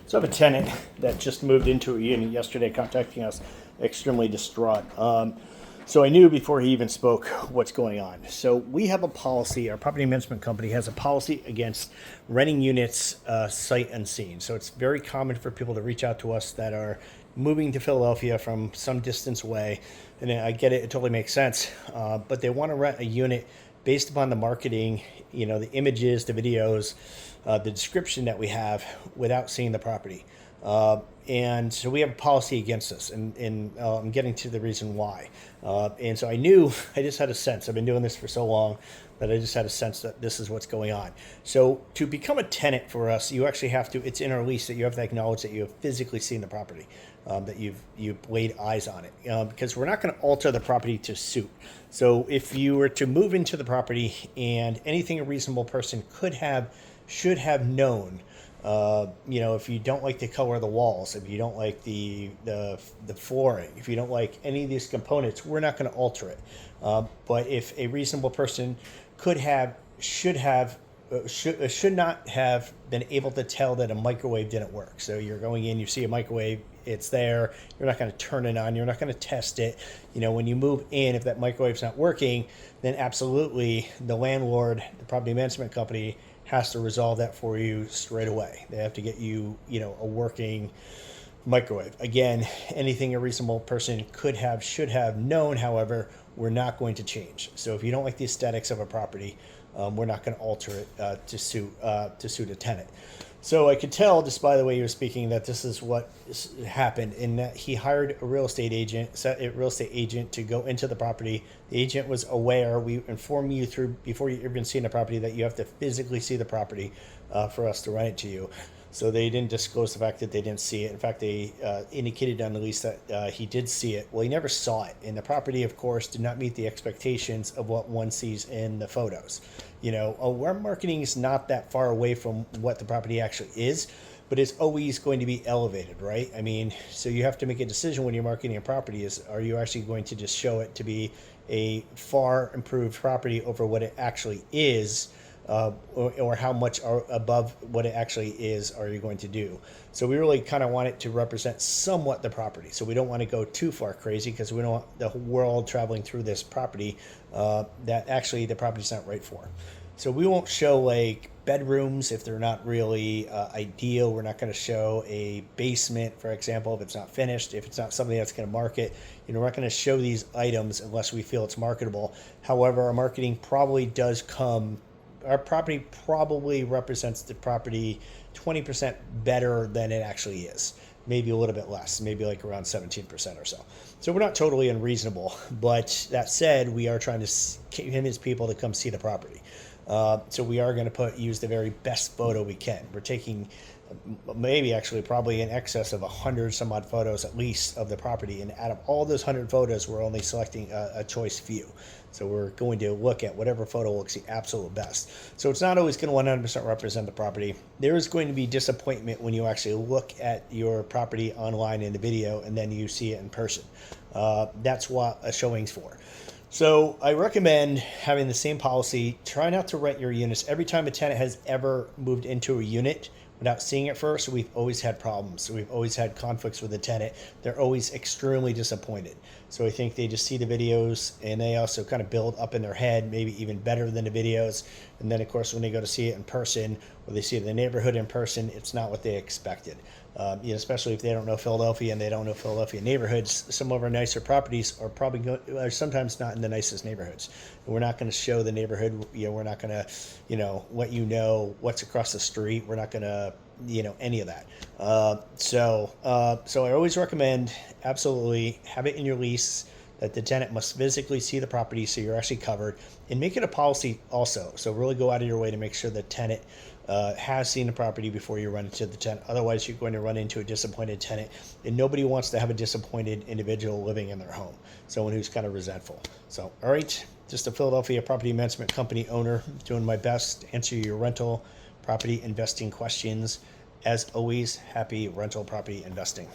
So I have a tenant that just moved into a unit yesterday contacting us, extremely distraught. So I knew before he even spoke what's going on. So we have a policy, our property management company has a policy against renting units sight unseen. So it's very common for people to reach out to us that are moving to Philadelphia from some distance away. And I get it, it totally makes sense. But they want to rent a unit based upon the marketing, the images, the videos, the description that we have without seeing the property. And so we have a policy against this, and I'm getting to the reason why. And so I knew, I just had a sense, I've been doing this for so long that I just had a sense that this is what's going on. So to become a tenant for us, you actually have to, it's in our lease that you have to acknowledge that you have physically seen the property, that you've laid eyes on it, because we're not going to alter the property to suit. So if you were to move into the property and anything a reasonable person should have known, if you don't like the color of the walls, if you don't like the flooring, if you don't like any of these components, we're not going to alter it. But if a reasonable person should not have been able to tell that a microwave didn't work. So you're going in, you see a microwave, it's there, you're not going to turn it on, you're not going to test it. When you move in, if that microwave's not working, then absolutely the landlord, the property management company, has to resolve that for you straight away. They have to get you, a working microwave. Again, anything a reasonable person should have known, however, we're not going to change. So if you don't like the aesthetics of a property, we're not going to alter it to suit a tenant. So I could tell just by the way you were speaking that this is what happened, in that he hired a real estate agent to go into the property. The agent was aware. We inform you before you even see the property that you have to physically see the property for us to rent it to you. So they didn't disclose the fact that they didn't see it. In fact, they indicated on the lease that he did see it. Well, he never saw it. And the property, of course, did not meet the expectations of what one sees in the photos. Our marketing is not that far away from what the property actually is, but it's always going to be elevated, right? So you have to make a decision when you're marketing a property are you actually going to just show it to be a far improved property over what it actually is, or how much above what it actually is are you going to do? So we really kind of want it to represent somewhat the property. So we don't want to go too far crazy, because we don't want the whole world traveling through this property that actually the property's not right for. So we won't show like bedrooms if they're not really ideal. We're not going to show a basement, for example, if it's not finished, if it's not something that's going to market. We're not going to show these items unless we feel it's marketable. However, our marketing probably does our property probably represents the property 20% better than it actually is. Maybe a little bit less, maybe like around 17% or so. So we're not totally unreasonable, but that said, we are trying to get him his people to come see the property. So we are going to use the very best photo we can. We're taking probably in excess of 100 some odd photos at least of the property, and out of all those 100 photos, we're only selecting a choice few. So we're going to look at whatever photo looks the absolute best. So it's not always going to 100% represent the property. There is going to be disappointment when you actually look at your property online in the video and then you see it in person. That's what a showing's for. So I recommend having the same policy. Try not to rent your units. Every time a tenant has ever moved into a unit without seeing it first, we've always had problems. We've always had conflicts with the tenant. They're always extremely disappointed. So I think they just see the videos, and they also kind of build up in their head, maybe even better than the videos. And then, of course, when they go to see it in person, or they see the neighborhood in person, it's not what they expected. Especially if they don't know Philadelphia and they don't know Philadelphia neighborhoods. Some of our nicer properties are sometimes not in the nicest neyborhoods. And we're not going to show the neighborhood. We're not going to, let you know what's across the street. We're not going to, any of that. So I always recommend absolutely have it in your lease that the tenant must physically see the property, so you're actually covered, and make it a policy also. So really go out of your way to make sure the tenant has seen the property before you run into the tenant. Otherwise, you're going to run into a disappointed tenant, and nobody wants to have a disappointed individual living in their home, someone who's kind of resentful. So, all right, just a Philadelphia property management company owner, doing my best to answer your rental property investing questions. As always, happy rental property investing.